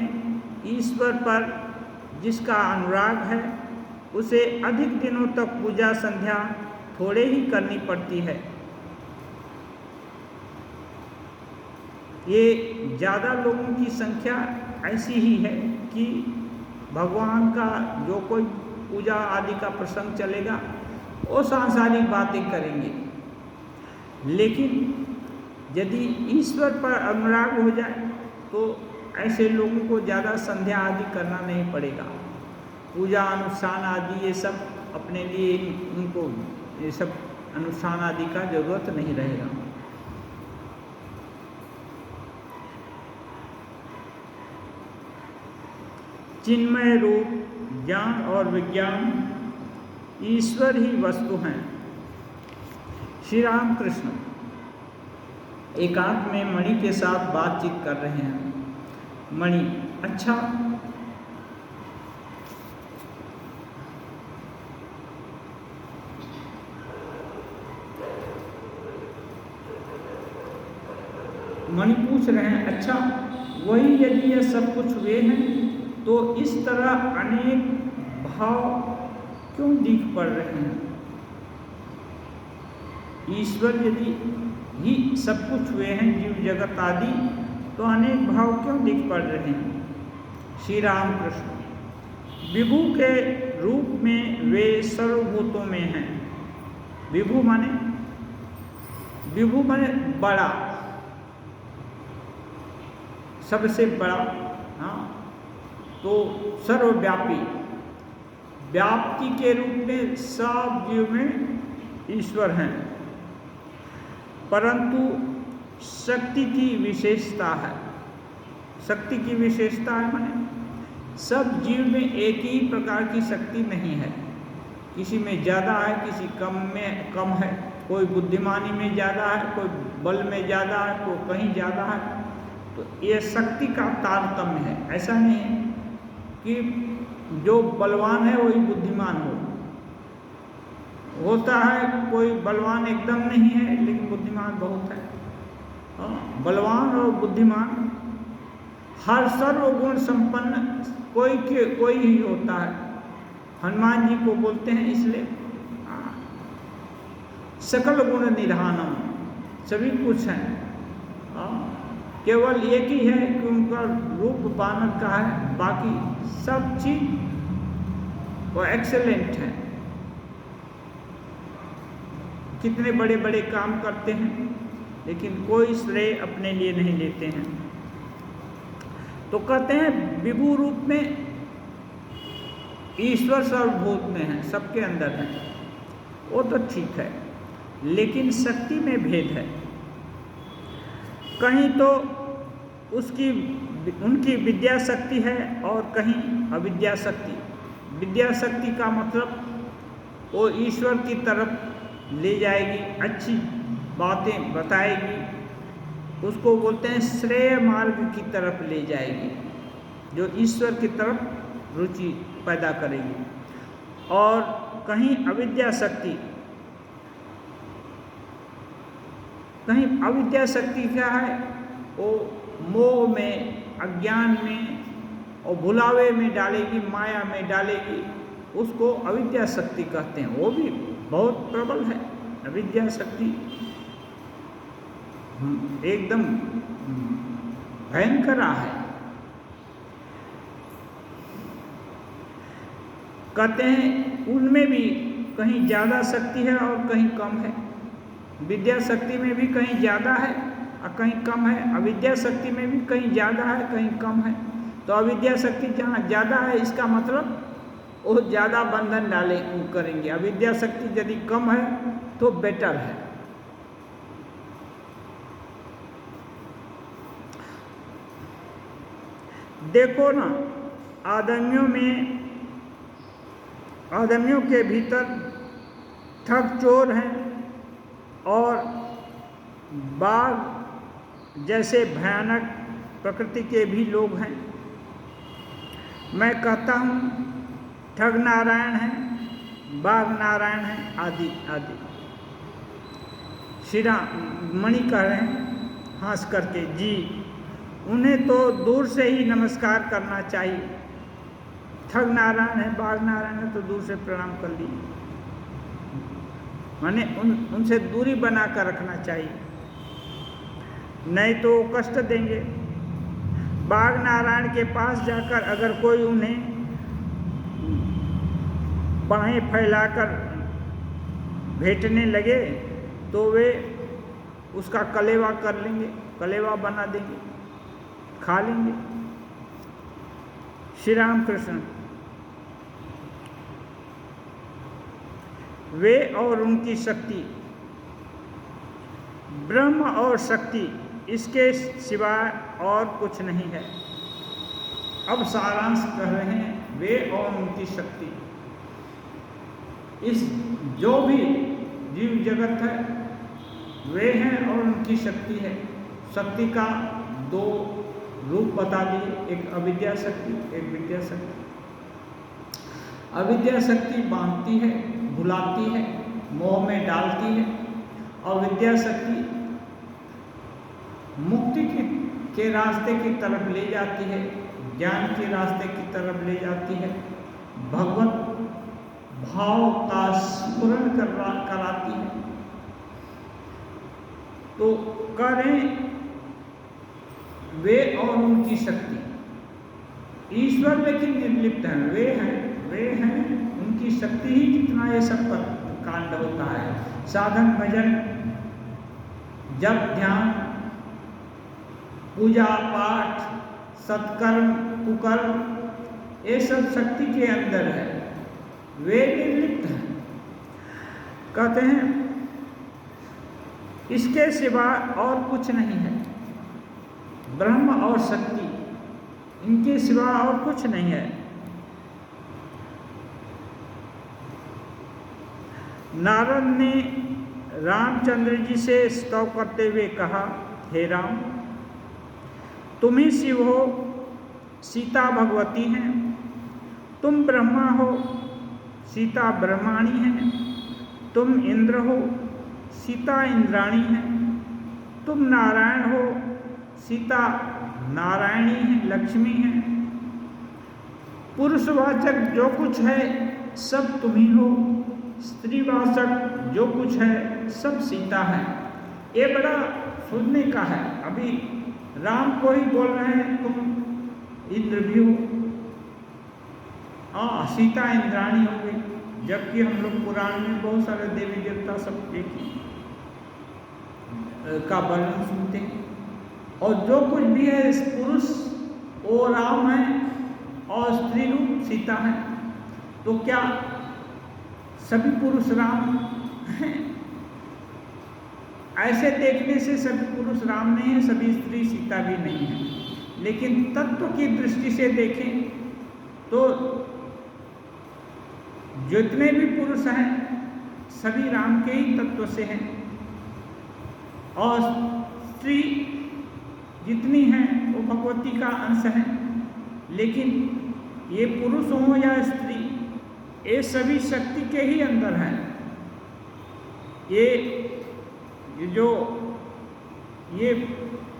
ईश्वर पर जिसका अनुराग है उसे अधिक दिनों तक पूजा संध्या थोड़े ही करनी पड़ती है। ये ज़्यादा लोगों की संख्या ऐसी ही है कि भगवान का जो कोई पूजा आदि का प्रसंग चलेगा वो सांसारिक बातें करेंगे, लेकिन यदि ईश्वर पर अनुराग हो जाए तो ऐसे लोगों को ज़्यादा संध्या आदि करना नहीं पड़ेगा। पूजा अनुष्ठान आदि ये सब अपने लिए उनको ये सब अनुष्ठान आदि का जरूरत नहीं रहेगा। चिन्मय रूप ज्ञान और विज्ञान ईश्वर ही वस्तु हैं। श्री राम कृष्ण एकांत में मणि के साथ बातचीत कर रहे हैं। मणि, अच्छा, मणि पूछ रहे हैं, अच्छा वही यदि ये सब कुछ वे हैं तो इस तरह अनेक भाव क्यों दिख पड़ रहे हैं? ईश्वर यदि ही सब कुछ हुए हैं, जीव जगत आदि, तो अनेक भाव क्यों दिख पड़ रहे हैं? श्री राम कृष्ण, विभु के रूप में वे सर्वभूतों में हैं। विभु माने बड़ा, सबसे बड़ा, हाँ, तो सर्वव्यापी, व्याप्ति के रूप में सब जीव में ईश्वर हैं। परंतु शक्ति की विशेषता है। शक्ति की विशेषता है माने सब जीव में एक ही प्रकार की शक्ति नहीं है, किसी में ज़्यादा है, किसी में कम है, कोई बुद्धिमानी में ज़्यादा है, कोई बल में ज़्यादा है, कोई कहीं ज़्यादा है। तो ये शक्ति का तारतम्य है। ऐसा नहीं है कि जो बलवान है वही बुद्धिमान होता है, कोई बलवान एकदम नहीं है लेकिन बुद्धिमान बहुत है। बलवान और बुद्धिमान हर सर्वगुण संपन्न कोई ही होता है। हनुमान जी को बोलते हैं इसलिए सकल गुण निधानम, सभी कुछ हैं, केवल एक ही है कि उनका रूप बानर का है, बाकी सब चीज वो एक्सेलेंट है। कितने बड़े बड़े काम करते हैं, लेकिन कोई श्रेय अपने लिए नहीं लेते हैं। तो कहते हैं विभू रूप में ईश्वर सर्वभूत में है, सबके अंदर है, वो तो ठीक है, लेकिन शक्ति में भेद है। कहीं तो उनकी विद्या शक्ति है और कहीं अविद्या शक्ति। विद्या शक्ति का मतलब वो ईश्वर की तरफ ले जाएगी, अच्छी बातें बताएगी, उसको बोलते हैं श्रेय मार्ग की तरफ ले जाएगी, जो ईश्वर की तरफ रुचि पैदा करेगी। और कहीं अविद्या शक्ति, कहीं अविद्या शक्ति क्या है, वो मोह में, अज्ञान में और भुलावे में डालेगी, माया में डालेगी, उसको अविद्या शक्ति कहते हैं। वो भी बहुत प्रबल है अविद्या शक्ति, एकदम भयंकर है। कहते हैं उनमें भी कहीं ज़्यादा शक्ति है और कहीं कम है। विद्या शक्ति में भी कहीं ज़्यादा है और कहीं कम है, अविद्या शक्ति में भी कहीं ज़्यादा है कहीं कम है। तो अविद्या शक्ति जहाँ ज़्यादा है, इसका मतलब वो ज़्यादा बंधन डाले करेंगे। अविद्या शक्ति यदि कम है तो बेटर है। देखो ना, आदमियों के भीतर ठग चोर हैं और बाघ जैसे भयानक प्रकृति के भी लोग हैं। मैं कहता हूँ ठग नारायण है, बाघ नारायण है, आदि आदि। श्री मणि कह रहे हैं हंस करके, जी उन्हें तो दूर से ही नमस्कार करना चाहिए। ठग नारायण है, बाघ नारायण है, तो दूर से प्रणाम कर लीजिए, माने उनसे दूरी बना कर रखना चाहिए, नहीं तो कष्ट देंगे। बाघ नारायण के पास जाकर अगर कोई उन्हें बाहें फैलाकर भेंटने लगे तो वे उसका कलेवा कर लेंगे, कलेवा बना देंगे, खा लेंगे। श्री राम कृष्ण। वे और उनकी शक्ति, ब्रह्म और शक्ति, इसके सिवाय और कुछ नहीं है। अब सारांश कह रहे हैं, वे और उनकी शक्ति, इस जो भी जीव जगत है वे हैं और उनकी शक्ति है। शक्ति का दो रूप बता दिए, एक अविद्या शक्ति, एक विद्या शक्ति। अविद्या शक्ति बांधती है, भुलाती है, मोह में डालती है, और विद्या शक्ति मुक्ति के रास्ते की तरफ ले जाती है, ज्ञान के रास्ते की तरफ ले जाती है, भगवत भाव का स्फुरण कराती है। तो करें वे और उनकी शक्ति, ईश्वर लेकिन निर्लिप्त हैं, वे हैं, उनकी शक्ति ही जितना ये सब कांड होता है। साधन भजन, जप ध्यान, पूजा पाठ, सत्कर्म कुकर्म, ये सब शक्ति के अंदर है, वे निर्लिप्त हैं। कहते हैं इसके सिवा और कुछ नहीं है। ब्रह्म और शक्ति, इनके सिवा और कुछ नहीं है। नारद ने रामचंद्र जी से स्तव करते हुए कहा, हे राम, तुम ही शिव हो, सीता भगवती हैं, तुम ब्रह्मा हो, सीता ब्रह्माणी है, तुम इंद्र हो, सीता इंद्राणी है, तुम नारायण हो, सीता नारायणी है, लक्ष्मी है, पुरुषवाचक जो कुछ है सब तुम ही हो, स्त्रीवाचक जो कुछ है सब सीता है। ये बड़ा सुनने का है। अभी राम को ही बोल रहे हैं तुम इंद्र भी हो, सीता इंद्राणी हो गई, जबकि हम लोग पुराण में बहुत सारे देवी देवता सब एक का वर्णन सुनते हैं। और जो कुछ भी है इस पुरुष वो राम है और स्त्री रूप सीता है। तो क्या सभी पुरुष राम हैं? ऐसे देखने से सभी पुरुष राम नहीं है, सभी स्त्री सीता भी नहीं है। लेकिन तत्व की दृष्टि से देखें तो जितने भी पुरुष हैं सभी राम के ही तत्व से हैं, और स्त्री जितनी हैं वो भगवती का अंश हैं। लेकिन ये पुरुष हो या स्त्री, ये सभी शक्ति के ही अंदर हैं। ये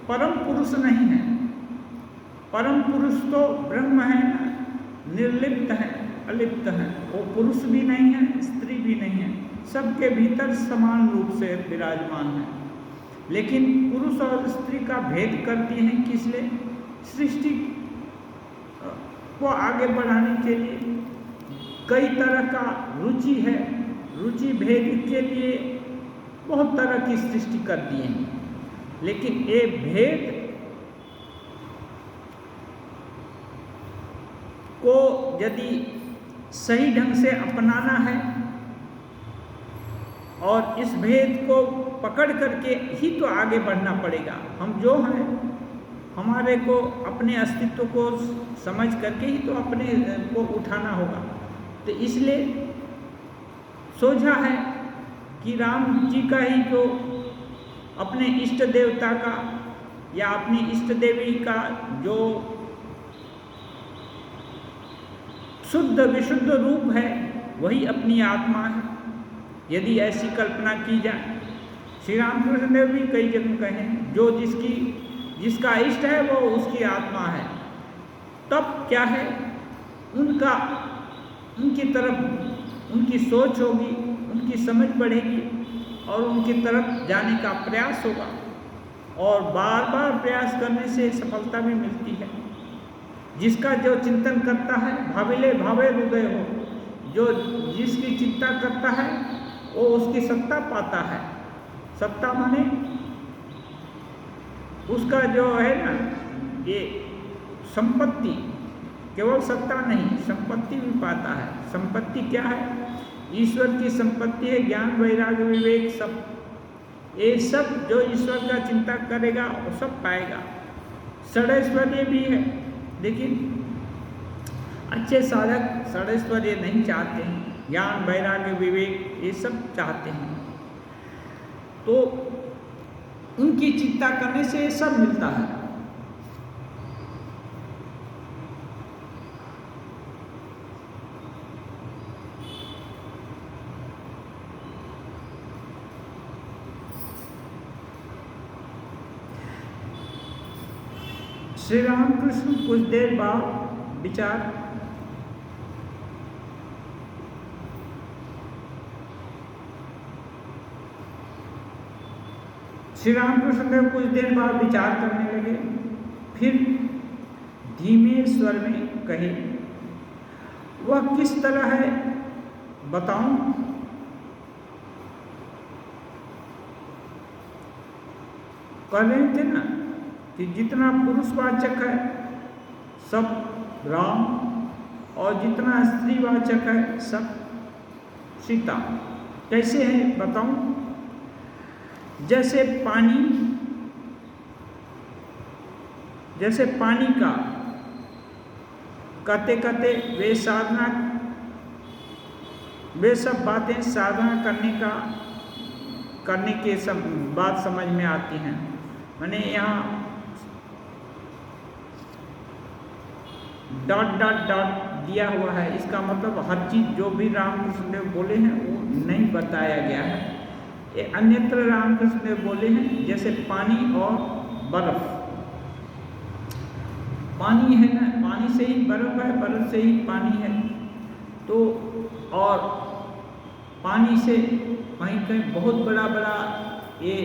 परम पुरुष नहीं है। परम पुरुष तो ब्रह्म है ना, निर्लिप्त है, अलिप्त है। वो पुरुष भी नहीं है, स्त्री भी नहीं है, सबके भीतर समान रूप से विराजमान है। लेकिन पुरुष और स्त्री का भेद करती हैं किस लिए? सृष्टि को आगे बढ़ाने के लिए कई तरह का रुचि है। रुचि भेद के लिए बहुत तरह की सृष्टि कर दिए हैं। लेकिन ये भेद को यदि सही ढंग से अपनाना है और इस भेद को पकड़ करके ही तो आगे बढ़ना पड़ेगा। हम जो हैं हमारे को अपने अस्तित्व को समझ करके ही तो अपने को उठाना होगा। तो इसलिए सोचा है कि राम जी का ही जो अपने इष्ट देवता का या अपनी इष्ट देवी का जो शुद्ध विशुद्ध रूप है वही अपनी आत्मा है। यदि ऐसी कल्पना की जाए, श्री रामकृष्ण देव भी कई जगह कहे जो जिसका इष्ट है वो उसकी आत्मा है। तब क्या है, उनकी तरफ उनकी सोच होगी, उनकी समझ बढ़ेगी और उनकी तरफ जाने का प्रयास होगा। और बार बार प्रयास करने से सफलता भी मिलती है। जिसका जो चिंतन करता है भाविले भावे हृदय हो, जो जिसकी चिंता करता है वो उसकी सत्ता पाता है। सत्ता माने उसका जो है ना, ये संपत्ति, केवल सत्ता नहीं संपत्ति भी पाता है। संपत्ति क्या है? ईश्वर की संपत्ति है ज्ञान वैराग्य विवेक सब। ये सब जो ईश्वर का चिंता करेगा वो सब पाएगा। षडैश्वर्य भी है, लेकिन अच्छे साधक षडैश्वर्य नहीं चाहते हैं, ज्ञान वैराग्य विवेक ये सब चाहते हैं। तो उनकी चिंता करने से ये सब मिलता है। श्री रामकृष्ण कुछ देर बाद विचार श्री रामकृष्ण देव कुछ देर बाद विचार करने लगे। फिर धीमे स्वर में कहे, वह किस तरह है बताऊं? कह रहे थे ना कि जितना पुरुषवाचक है सब राम और जितना स्त्रीवाचक है सब सीता। कैसे है बताऊं? जैसे पानी का कहते कहते वे सब बातें साधना करने के सब बात समझ में आती हैं। मैंने यहाँ डॉट दिया हुआ है। इसका मतलब हर चीज़ जो भी रामकृष्ण देव बोले हैं वो नहीं बताया गया है। ये अन्यत्र रामकृष्ण देव बोले हैं, जैसे पानी और बर्फ। पानी है ना, पानी से ही बर्फ है, बर्फ से ही पानी है। तो और पानी से कहीं कहीं बहुत बड़ा ये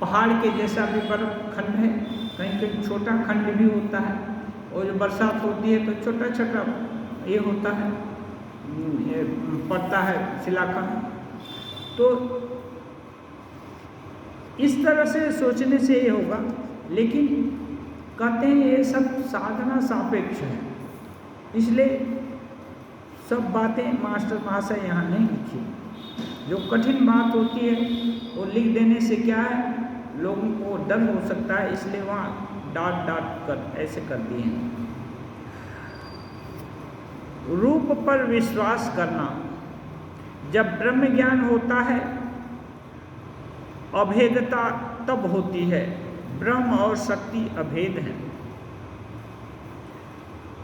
पहाड़ के जैसा भी बर्फ खंड है, कहीं कहीं छोटा खंड भी होता है। और जो बरसात होती है तो छोटा छोटा ये होता है, ये पड़ता है शिलाखंड। तो इस तरह से सोचने से ये होगा, लेकिन कहते हैं ये सब साधना सापेक्ष है, इसलिए सब बातें मास्टर महाशय यहाँ नहीं लिखी। जो कठिन बात होती है वो लिख देने से क्या है, लोगों को डर हो सकता है, इसलिए वहाँ डांट कर ऐसे कर दिए हैं। रूप पर विश्वास करना, जब ब्रह्म ज्ञान होता है अभेदता तब होती है। ब्रह्म और शक्ति अभेद हैं।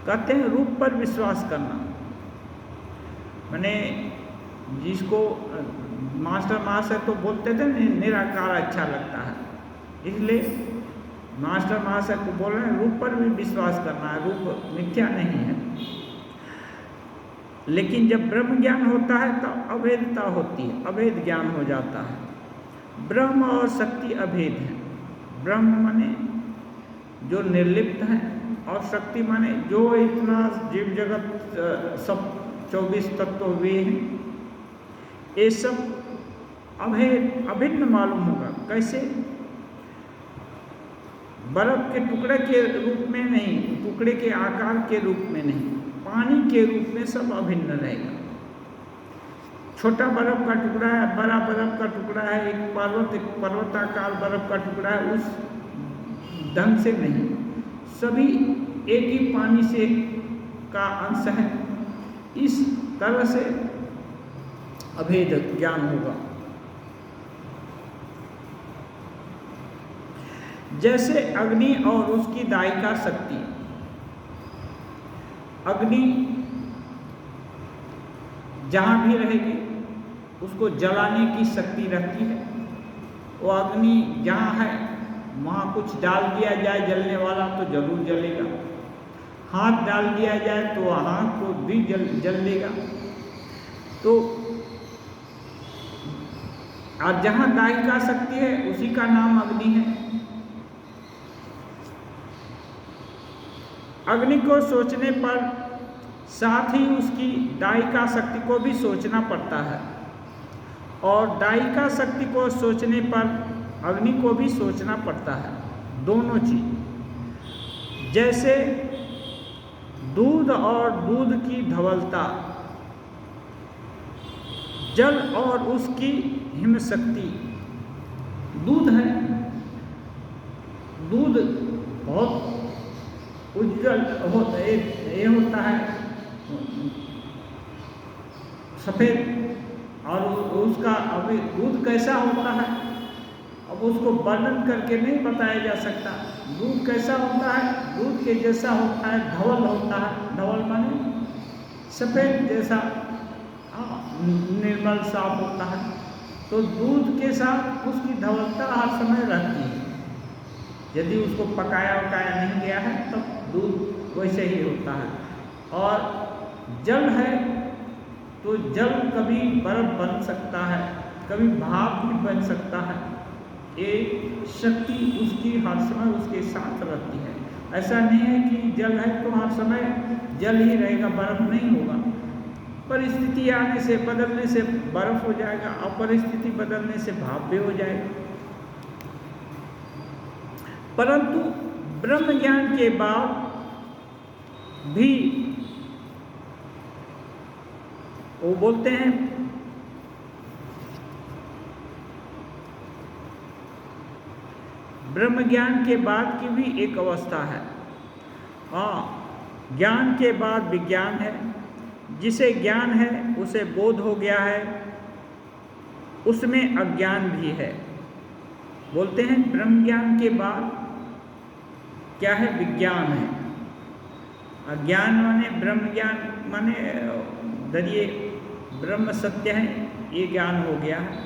कहते हैं रूप पर विश्वास करना, मैंने जिसको मास्टर महाशय तो बोलते थे निराकार अच्छा लगता है, इसलिए मास्टर महाशय को बोल रहे हैं रूप पर भी विश्वास करना है, रूप मिथ्या नहीं है। लेकिन जब ब्रह्म ज्ञान होता है तो अभेदता होती है, अभेद ज्ञान हो जाता है। ब्रह्म और शक्ति अभेद है। ब्रह्म माने जो निर्लिप्त है, और शक्ति माने जो इतना जीव जगत सब 24 तत्व वे हैं, ये सब अभेद अभिन्न मालूम होगा। कैसे? बर्फ के टुकड़े के रूप में नहीं, टुकड़े के आकार के रूप में नहीं, पानी के रूप में सब अभिन्न रहेगा। छोटा बर्फ का टुकड़ा है, बड़ा बर्फ का टुकड़ा है, एक पर्वताकार बर्फ का टुकड़ा है, उस ढंग से नहीं, सभी एक ही पानी से का अंश है। इस तरह से अभेद ज्ञान होगा। जैसे अग्नि और उसकी दायिका शक्ति। अग्नि जहाँ भी रहेगी उसको जलाने की शक्ति रहती है। वो अग्नि जहाँ है वहाँ कुछ डाल दिया जाए जलने वाला तो जरूर जलेगा, हाथ डाल दिया जाए तो हाथ को भी जल देगा। तो और जहाँ दायिका शक्ति है उसी का नाम अग्नि है। अग्नि को सोचने पर साथ ही उसकी दायिका शक्ति को भी सोचना पड़ता है, और दायिका शक्ति को सोचने पर अग्नि को भी सोचना पड़ता है, दोनों चीज। जैसे दूध और दूध की धवलता, जल और उसकी हिम शक्ति। दूध है, दूध बहुत उज्जवल ये होता है सफ़ेद, और उसका अभी दूध कैसा होता है अब उसको वर्णन करके नहीं बताया जा सकता। दूध कैसा होता है, दूध के जैसा होता है, धवल होता है। धवल माने सफ़ेद जैसा, निर्मल साफ होता है। तो दूध के साथ उसकी धवलता हर समय रहती है। यदि उसको पकाया वकाया नहीं गया है तब दूध वैसे ही होता है। और जल है तो जल कभी बर्फ बन सकता है, कभी भाप भी बन सकता है। ये शक्ति उसकी हर समय उसके साथ रहती है। ऐसा नहीं है कि जल है तो हर समय जल ही रहेगा, बर्फ नहीं होगा। परिस्थिति आने से बदलने से बर्फ हो जाएगा, और परिस्थिति बदलने से भाप भी हो जाएगा। परंतु ब्रह्म ज्ञान के बाद भी वो बोलते हैं ब्रह्म ज्ञान के बाद की भी एक अवस्था है। ज्ञान के बाद विज्ञान है। जिसे ज्ञान है उसे बोध हो गया है, उसमें अज्ञान भी है। बोलते हैं ब्रह्म ज्ञान के बाद क्या है, विज्ञान है। अज्ञान माने ब्रह्म ज्ञान माने दरिए ब्रह्म सत्य है, ये ज्ञान हो गया है।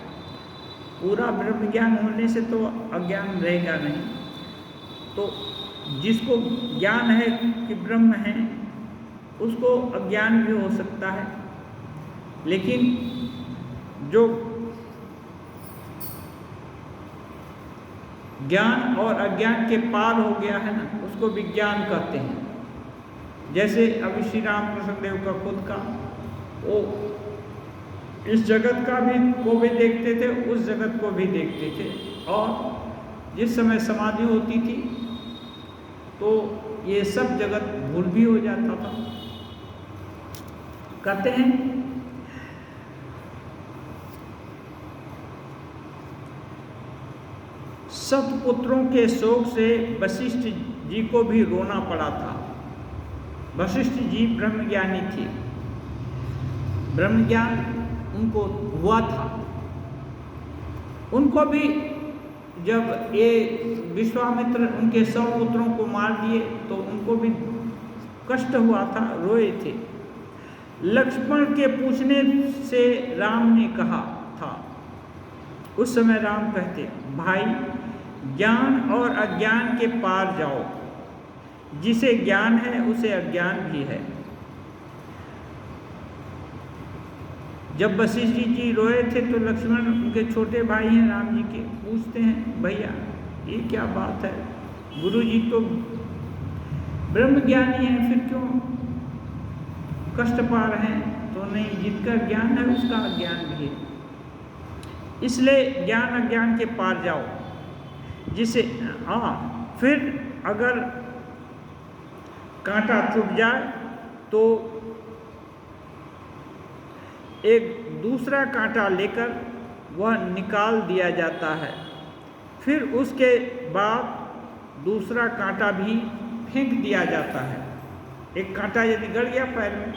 पूरा ब्रह्म ज्ञान होने से तो अज्ञान रहेगा नहीं। तो जिसको ज्ञान है कि ब्रह्म है उसको अज्ञान भी हो सकता है, लेकिन जो ज्ञान और अज्ञान के पार हो गया है ना, उसको विज्ञान कहते हैं। जैसे अभी श्री रामकृष्ण देव का खुद का वो इस जगत का भी को भी देखते थे, उस जगत को भी देखते थे, और जिस समय समाधि होती थी तो ये सब जगत भूल भी हो जाता था। कहते हैं सतपुत्रों के शोक से वशिष्ठ जी को भी रोना पड़ा था। वशिष्ठ जी ब्रह्मज्ञानी थे, ब्रह्मज्ञान उनको हुआ था। उनको भी जब ये विश्वामित्र उनके 100 पुत्रों को मार दिए तो उनको भी कष्ट हुआ था, रोए थे। लक्ष्मण के पूछने से राम ने कहा था, उस समय राम कहते, भाई ज्ञान और अज्ञान के पार जाओ, जिसे ज्ञान है उसे अज्ञान भी है। जब वशिष्ठ जी रोए थे तो लक्ष्मण उनके छोटे भाई हैं राम जी के, पूछते हैं भैया ये क्या बात है, गुरु जी तो ब्रह्मज्ञानी हैं, फिर क्यों कष्ट पा रहे हैं? तो नहीं, जिनका ज्ञान है उसका अज्ञान भी है, इसलिए ज्ञान अज्ञान के पार जाओ, जिसे फिर अगर कांटा चुभ जाए तो एक दूसरा कांटा लेकर वह निकाल दिया जाता है, फिर उसके बाद दूसरा कांटा भी फेंक दिया जाता है। एक कांटा यदि गड़ गया पैर में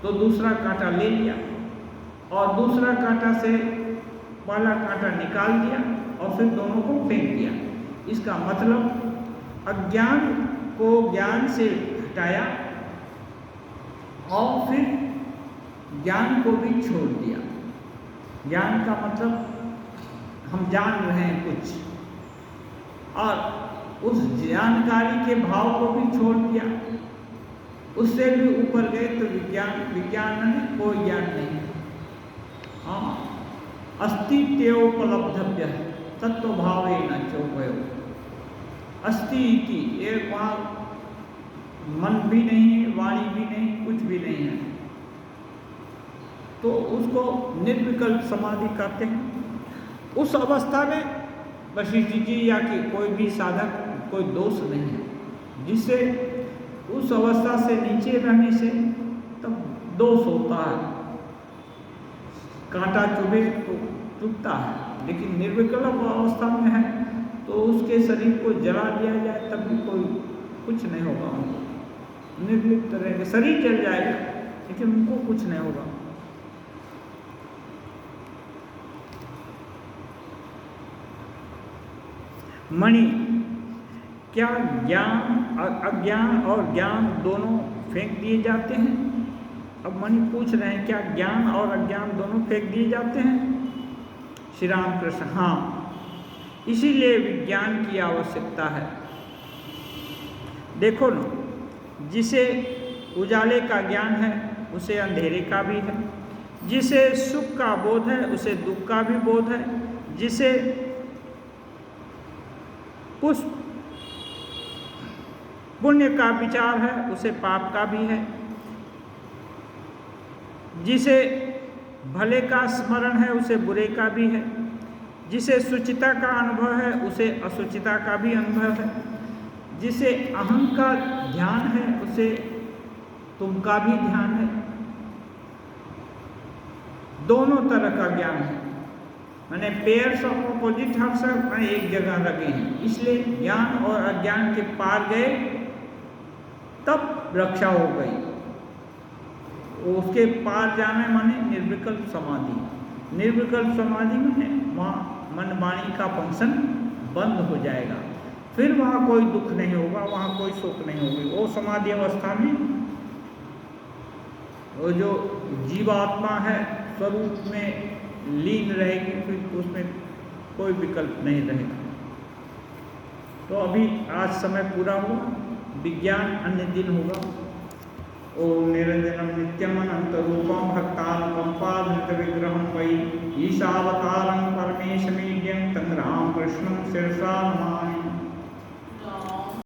तो दूसरा कांटा ले लिया और दूसरा कांटा से पहला कांटा निकाल दिया और फिर दोनों को फेंक दिया। इसका मतलब अज्ञान को ज्ञान से हटाया और फिर ज्ञान को भी छोड़ दिया। ज्ञान का मतलब हम जान रहे हैं कुछ, और उस जानकारी के भाव को भी छोड़ दिया, उससे भी ऊपर गए तो विज्ञान नहीं, कोई ज्ञान नहीं। हाँ, अस्तित्वोपलब्धव्य तत्व भावे न चौपयो। अस्थि की एक वहाँ मन भी नहीं है, वाणी भी नहीं, कुछ भी नहीं है, तो उसको निर्विकल्प समाधि कहते हैं। उस अवस्था में वशिष्ठ जी या कि कोई भी साधक कोई दोष नहीं है, जिससे उस अवस्था से नीचे रहने से तब दोष होता है। कांटा चुभे तो चुभता है, लेकिन निर्विकल्प अवस्था में है तो उसके शरीर को जला दिया जाए तब भी कोई कुछ नहीं होगा, उनको निर्लिप्त रहेंगे, शरीर जल जाएगा लेकिन उनको कुछ नहीं होगा। मणि, क्या ज्ञान अज्ञान और ज्ञान दोनों फेंक दिए जाते हैं? अब मणि पूछ रहे हैं क्या ज्ञान और अज्ञान दोनों फेंक दिए जाते हैं? श्री रामकृष्ण, हाँ, इसीलिए विज्ञान की आवश्यकता है। देखो न, जिसे उजाले का ज्ञान है उसे अंधेरे का भी है, जिसे सुख का बोध है उसे दुख का भी बोध है, जिसे पुण्य का विचार है उसे पाप का भी है, जिसे भले का स्मरण है उसे बुरे का भी है, जिसे सुचिता का अनुभव है उसे असुचिता का भी अनुभव है, जिसे अहं का ध्यान है उसे तुम का भी ध्यान है। दोनों तरह का ज्ञान है, मैंने पेयर्स ऑफ अपोजिट हर्ष एक जगह लगे हैं, इसलिए ज्ञान और अज्ञान के पार गए तब रक्षा हो गई। उसके पार जाने माने निर्विकल्प समाधि। निर्विकल्प समाधि में वहाँ मन वाणी का फंक्शन बंद हो जाएगा, फिर वहाँ कोई दुख नहीं होगा, वहाँ कोई शोक नहीं होगी। वो समाधि अवस्था में वो जो जीवात्मा है स्वरूप में लीन रहेगी, फिर उसमें कोई विकल्प नहीं रहेगा। तो अभी आज समय पूरा हुआ, विज्ञान अन्य दिन होगा। ओम निरंजनम नित्यमनंत रूपम भक्तानुकंपाधृत विग्रहं वै ईशावतारं परमेशमीड्यं तं रामकृष्णं शिरसा नमामि।